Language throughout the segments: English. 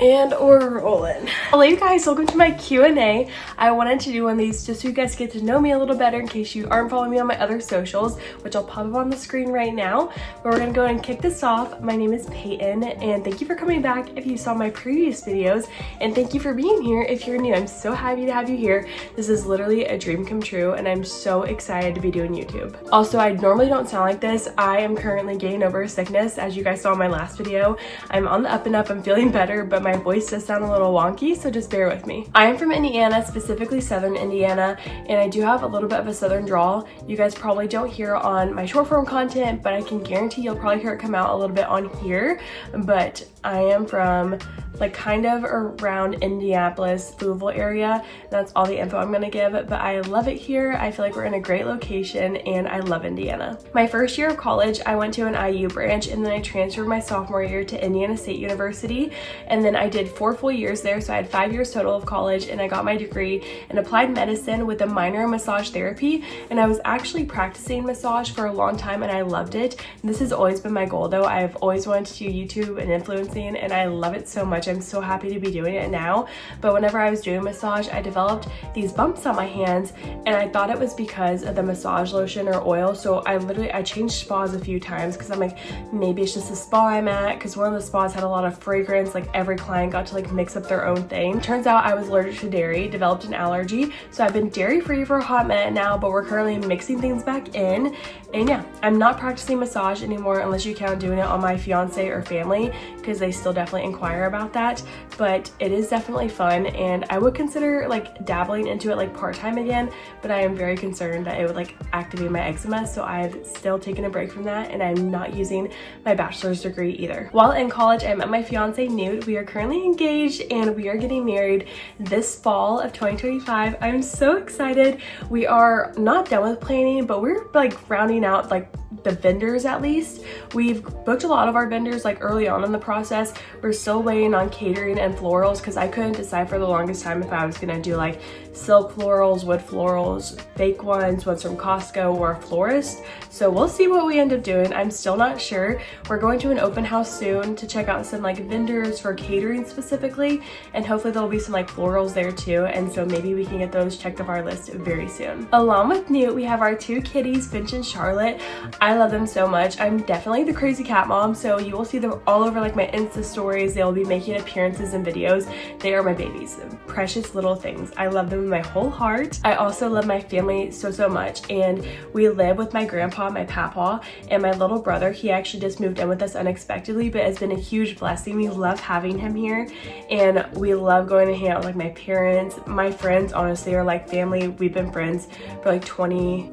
And we're rolling. Hello you guys, welcome to my Q&A. I wanted to do one of these just so you guys get to know me a little better in case you aren't following me on my other socials, which I'll pop up on the screen right now. But we're gonna go ahead and kick this off. My name is Peyton, and thank you for coming back if you saw my previous videos, and thank you for being here if you're new. I'm so happy to have you here. This is literally a dream come true, and I'm so excited to be doing YouTube. Also, I normally don't sound like this. I am currently getting over a sickness. As you guys saw in my last video, I'm on the up and up. I'm feeling better, but my voice does sound a little wonky, so just bear with me. I am from Indiana, specifically Southern Indiana, and I do have a little bit of a Southern drawl. You guys probably don't hear on my short form content, but I can guarantee you'll probably hear it come out a little bit on here. But I am from like kind of around Indianapolis, Louisville area. That's all the info I'm gonna give, but I love it here. I feel like we're in a great location and I love Indiana. My first year of college, I went to an IU branch, and then I transferred my sophomore year to Indiana State University. And then I did 4 full years there, so I had 5 years total of college, and I got my degree in applied medicine with a minor in massage therapy. And I was actually practicing massage for a long time and I loved it. And this has always been my goal though. I've always wanted to do YouTube and influencing, and I love it so much. I'm so happy to be doing it now. But whenever I was doing massage, I developed these bumps on my hands, and I thought it was because of the massage lotion or oil. So I changed spas a few times because I'm like, maybe it's just the spa I'm at, because one of the spas had a lot of fragrance. Like every client got to like mix up their own thing. Turns out I was allergic to dairy, developed an allergy. So I've been dairy free for a hot minute now, but we're currently mixing things back in. And yeah, I'm not practicing massage anymore unless you count doing it on my fiance or family, because they still definitely inquire about that. But it is definitely fun, and I would consider like dabbling into it like part-time again, but I am very concerned that it would like activate my eczema, so I've still taken a break from that, and I'm not using my bachelor's degree either. While in college, I met my fiance Newt. We are currently engaged and we are getting married this fall of 2025. I'm so excited. We are not done with planning, but we're like rounding out like the vendors at least. We've booked a lot of our vendors like early on in the process. We're still waiting on catering and florals because I couldn't decide for the longest time if I was gonna do like silk florals, wood florals, fake ones from Costco, or a florist. So we'll see what we end up doing. I'm still not sure. We're going to an open house soon to check out some like vendors for catering specifically, and hopefully there'll be some like florals there too, and so maybe we can get those checked off our list very soon. Along with Newt, we have our 2 kitties, Finch and Charlotte. I love them so much. I'm definitely the crazy cat mom, so you will see them all over like my Insta stories. They'll be making appearances in videos. They are my babies, precious little things. I love them with my whole heart. I also love my family so much, and we live with my grandpa, my papa, and my little brother. He actually just moved in with us unexpectedly, but it's been a huge blessing. We love having him here, and we love going to hang out with like my parents. My friends honestly are like family. We've been friends for like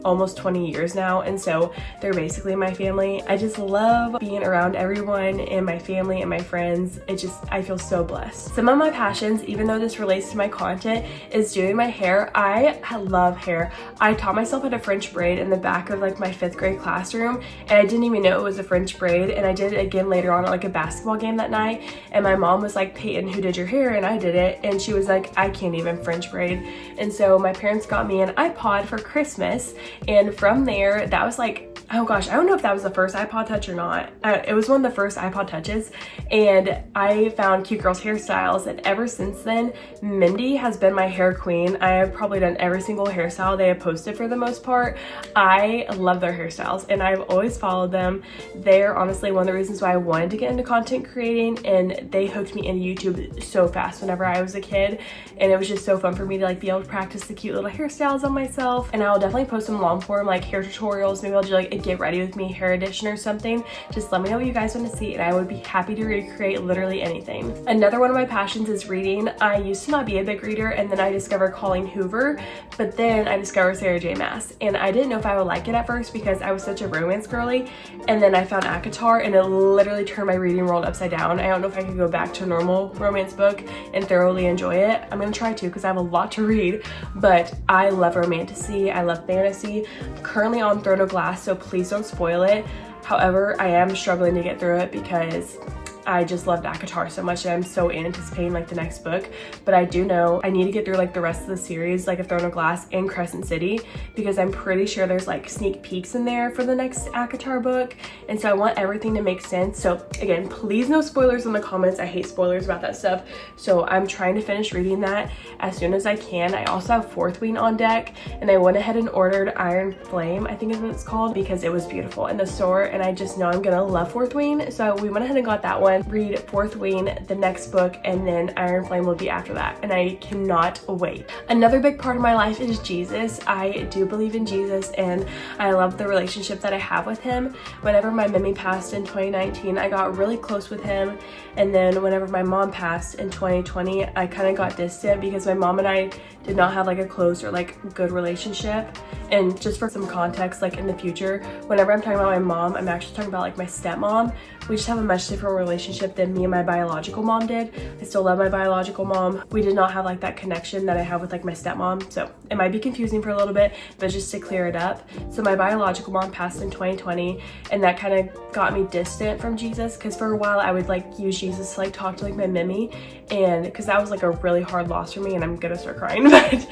almost 20 years now, and so they're basically my family. I just love being around everyone and my family and my friends. I feel so blessed. Some of my passions, even though this relates to my content, is doing my hair. I love hair. I taught myself how to French braid in the back of like my 5th grade classroom, and I didn't even know it was a French braid, and I did it again later on at like a basketball game that night, and my mom was like, Peyton, who did your hair? And I did it, and she was like, I can't even French braid. And so my parents got me an iPod for Christmas, and from there, that was like, oh gosh, I don't know if that was the first iPod Touch or not. It was one of the first iPod Touches, and I found cute girls hairstyles, and ever since then, Mindy has been my hair queen. I have probably done every single hairstyle they have posted for the most part. I love their hairstyles, and I've always followed them. They're honestly one of the reasons why I wanted to get into content creating, and they hooked me into YouTube so fast whenever I was a kid, and it was just so fun for me to like be able to practice the cute little hairstyles on myself. And I'll definitely post some long form like hair tutorials. Maybe I'll do like a get ready with me hair edition or something. Just let me know what you guys want to see, and I would be happy to recreate literally anything. Another one of my passions is reading. I used to not be a big reader, and then I discovered Colleen Hoover, but then I discovered Sarah J Maas, and I didn't know if I would like it at first because I was such a romance girly, and then I found ACOTAR, and it literally turned my reading world upside down. I don't know if I could go back to a normal romance book and thoroughly enjoy it. I'm gonna try to because I have a lot to read, but I love romantasy. I love fantasy. I'm currently on Throne of Glass, so please don't spoil it. However, I am struggling to get through it because I just loved ACOTAR so much, and I'm so anticipating like the next book. But I do know I need to get through like the rest of the series, like of Throne of Glass and Crescent City, because I'm pretty sure there's like sneak peeks in there for the next ACOTAR book, and so I want everything to make sense. So again, please no spoilers in the comments. I hate spoilers about that stuff. So I'm trying to finish reading that as soon as I can. I also have Fourth Wing on deck, and I went ahead and ordered Iron Flame, I think is what it's called, because it was beautiful in the store, and I just know I'm gonna love Fourth Wing. So we went ahead and got that one. Read Fourth Wing, the next book, and then Iron Flame will be after that, and I cannot wait. Another big part of my life is Jesus. I do believe in Jesus, and I love the relationship that I have with him. Whenever my Mimi passed in 2019, I got really close with him, and then whenever my mom passed in 2020, I kind of got distant because my mom and I did not have like a close or like good relationship. And just for some context, like in the future, whenever I'm talking about my mom, I'm actually talking about like my stepmom. We just have a much different relationship than me and my biological mom did. I still love my biological mom. We did not have like that connection that I have with like my stepmom. So it might be confusing for a little bit, but just to clear it up. So my biological mom passed in 2020, and that kind of got me distant from Jesus, because for a while I would like use Jesus to like talk to like my Mimi, and because that was like a really hard loss for me, and I'm gonna start crying. But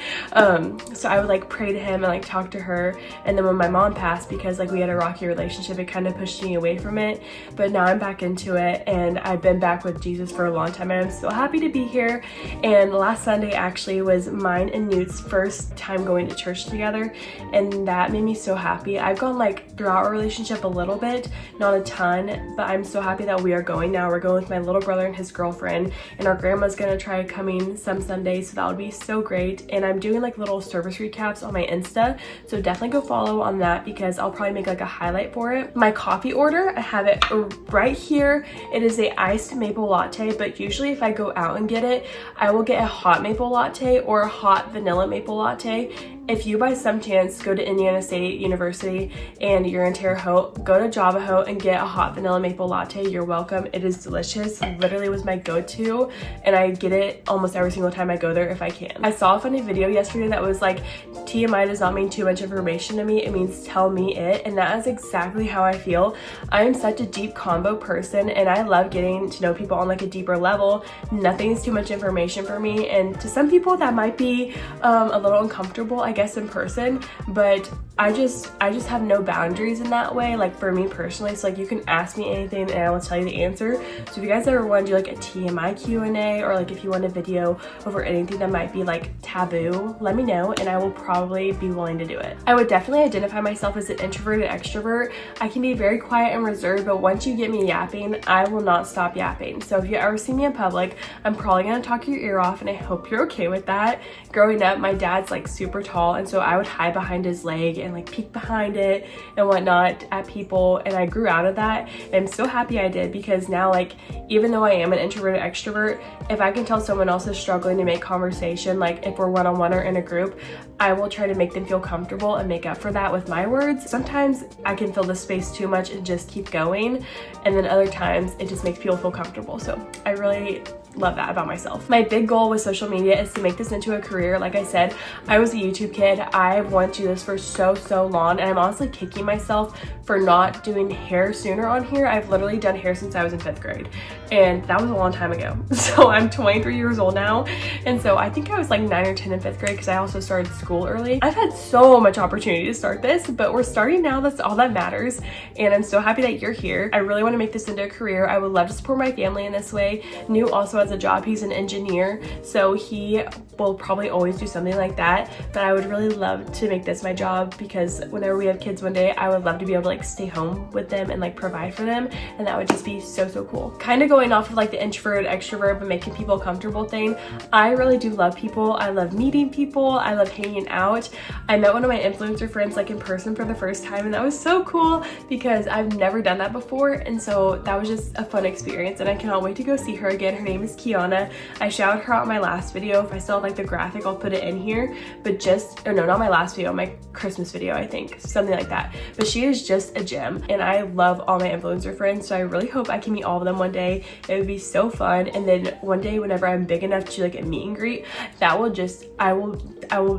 so I would like pray to him and like talk to her. And then when my mom passed, because like we had a rocky relationship, it kind of pushed me away from it. But now I'm back into it, and I've been back with Jesus for a long time, and I'm so happy to be here. And last Sunday actually was mine and Newt's first time going to church together, and that made me so happy. I've gone like throughout our relationship a little bit, not a ton, but I'm so happy that we are going now. We're going with my little brother and his girlfriend, and our grandma's gonna try coming some Sundays, so that would be so great. And I'm doing like little service recaps on my Insta, so definitely go follow on that, because I'll probably make like a highlight for it. My coffee order, I have it right here. It is a iced maple latte, but usually if I go out and get it, I will get a hot maple latte or a hot vanilla maple latte. If you by some chance go to Indiana State University and you're in Terre Haute, go to Java Haute and get a hot vanilla maple latte. You're welcome. It is delicious. Literally was my go-to, and I get it almost every single time I go there if I can. I saw a funny video yesterday that was like, TMI does not mean too much information to me, it means tell me it, and that is exactly how I feel. I am such a deep convo person, and I love getting to know people on like a deeper level. Nothing is too much information for me, and to some people that might be a little uncomfortable, I guess, in person, but I just have no boundaries in that way, like for me personally. So like you can ask me anything and I will tell you the answer. So if you guys ever want to do like a TMI Q&A, or like if you want a video over anything that might be like taboo, let me know and I will probably be willing to do it. I would definitely identify myself as an introverted extrovert. I can be very quiet and reserved, but once you get me yapping, I will not stop yapping. So if you ever see me in public, I'm probably gonna talk your ear off, and I hope you're okay with that. Growing up, my dad's like super tall, and so I would hide behind his leg and like peek behind it and whatnot at people, and I grew out of that, and I'm so happy I did, because now like even though I am an introverted extrovert, if I can tell someone else is struggling to make conversation, like if we're one-on-one or in a group, I will try to make them feel comfortable and make up for that with my words. Sometimes I can fill the space too much and just keep going, and then other times it just makes people feel comfortable. So I really love that about myself. My big goal with social media is to make this into a career. Like I said, I was a YouTube kid. I've wanted to do this for so long, and I'm honestly kicking myself for not doing hair sooner on here. I've literally done hair since I was in 5th grade, and that was a long time ago. So I'm 23 years old now, and so I think I was like 9 or 10 in 5th grade, because I also started school early. I've had so much opportunity to start this, but we're starting now. That's all that matters, and I'm so happy that you're here. I really want to make this into a career. I would love to support my family in this way. New also has a job. He's an engineer, so he will probably always do something like that, but I would really love to make this my job, because whenever we have kids one day, I would love to be able to like stay home with them and like provide for them, and that would just be so cool. Kind of going off of like the introverted extrovert but making people comfortable thing, I really do love people. I love meeting people. I love hanging out. I met one of my influencer friends like in person for the first time, and that was so cool because I've never done that before, and so that was just a fun experience, and I cannot wait to go see her again. Her name is Kiana. I shouted her out in my last video. If I still have like the graphic, I'll put it in here. But just, oh no, not my last video, my Christmas video, I think, something like that. But she is just a gem, and I love all my influencer friends, so I really hope I can meet all of them one day. It would be so fun. And then one day whenever I'm big enough to like a meet and greet, that will just, I will,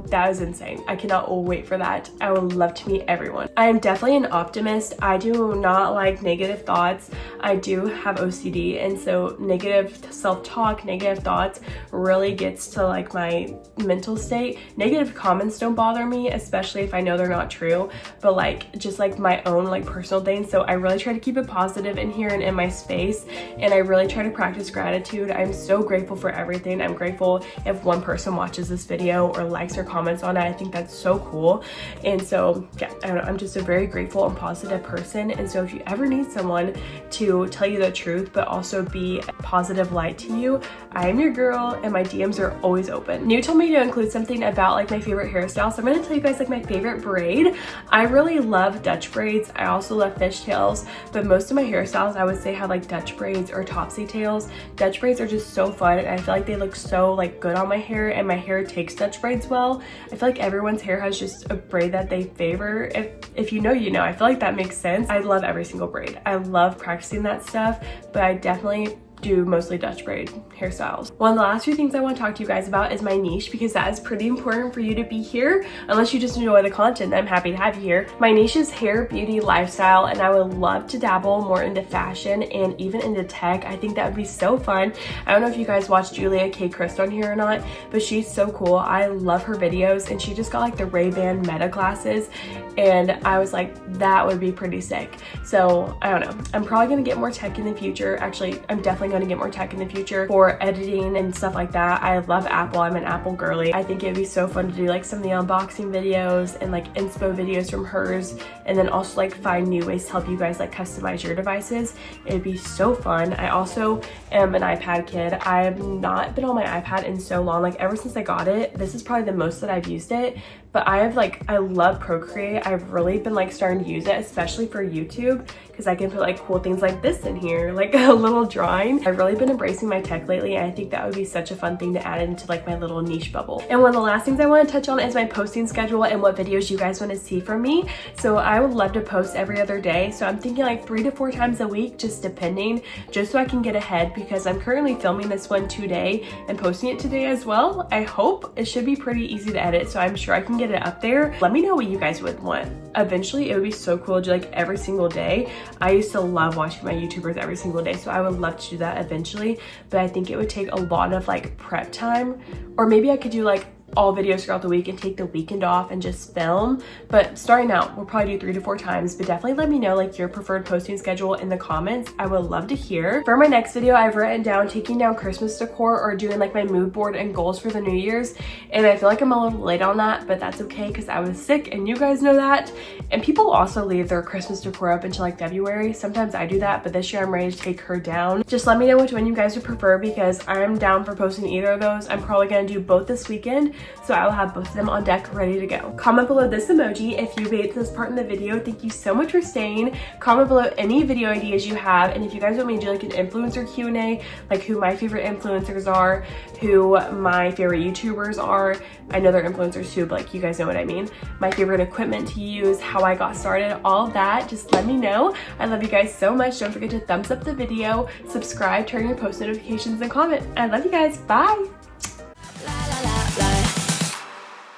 that is insane. I cannot wait for that. I would love to meet everyone. I am definitely an optimist. I do not like negative thoughts. I do have OCD, and so negative self-talk, negative thoughts really gets to like my mental state. Negative comments don't bother me, especially if I know they're not true, but like just like my own like personal things. So I really try to keep it positive in here and in my space, and I really try to practice gratitude. I'm so grateful for everything. I'm grateful if one person watches this video or likes or comments on it. I think that's so cool. And so yeah, I don't know, I'm just a very grateful and positive person. And so if you ever need someone to tell you the truth but also be a positive light to you, I am your girl, and my DMs are always open. New told me to include something about like my favorite hairstyle, so I'm going to tell you guys like my favorite braid. I really love Dutch braids. I also love fishtails, but most of my hairstyles I would say have like Dutch braids or topsy tails. Dutch braids are just so fun, and I feel like they look so like good on my hair, and my hair takes Dutch braids well. I feel like everyone's hair has just a braid that they favor. If you know, you know. I feel like that makes sense. I love every single braid. I love practicing that stuff, but I definitely do mostly Dutch braid hairstyles. One of the last few things I want to talk to you guys about is my niche, because that is pretty important for you to be here. Unless you just enjoy the content, I'm happy to have you here. My niche is hair, beauty, lifestyle, and I would love to dabble more into fashion and even into tech. I think that would be so fun. I don't know if you guys watch Julia K. Christ on here or not, but she's so cool. I love her videos, and she just got like the Ray-Ban Meta glasses, and I was like, that would be pretty sick. So I don't know, I'm probably gonna get more tech in the future. Actually, I'm definitely going to get more tech in the future for editing and stuff like that. I love Apple. I'm an Apple girly. I think it'd be so fun to do like some of the unboxing videos and like inspo videos from hers, and then also like find new ways to help you guys like customize your devices. It'd be so fun. I also am an iPad kid. I have not been on my iPad in so long. Like ever since I got it, this is probably the most that I've used it. But I love Procreate. I've really been like starting to use it, especially for YouTube, because I can put like cool things like this in here, like a little drawing. I've really been embracing my tech lately, and I think that would be such a fun thing to add into like my little niche bubble. And one of the last things I want to touch on is my posting schedule and what videos you guys want to see from me. So I would love to post every other day. So I'm thinking like 3 to 4 times a week, just depending, just so I can get ahead, because I'm currently filming this one today and posting it today as well. I hope it should be pretty easy to edit, so I'm sure I can get it up there. Let me know what you guys would want. Eventually, it would be so cool to do like every single day. I used to love watching my YouTubers every single day, so I would love to do that eventually, but I think it would take a lot of like prep time, or maybe I could do like all videos throughout the week and take the weekend off and just film. But starting out, we'll probably do 3 to 4 times, but definitely let me know like your preferred posting schedule in the comments. I would love to hear. For my next video, I've written down taking down Christmas decor or doing like my mood board and goals for the New Year's, and I feel like I'm a little late on that, but that's okay because I was sick and you guys know that. And people also leave their Christmas decor up until like February. Sometimes I do that, but this year I'm ready to take her down. Just let me know which one you guys would prefer, because I'm down for posting either of those. I'm probably gonna do both this weekend, so I will have both of them on deck ready to go. Comment below this emoji if you made this part in the video. Thank you so much for staying. Comment below any video ideas you have, and if you guys want me to do like an influencer Q&A, like who my favorite influencers are, who my favorite YouTubers are. I know they're influencers too, but like you guys know what I mean. My favorite equipment to use, how I got started, all of that, just let me know. I love you guys so much. Don't forget to thumbs up the video, subscribe, turn your post notifications, and comment. I love you guys. Bye.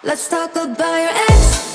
Let's talk about your ex.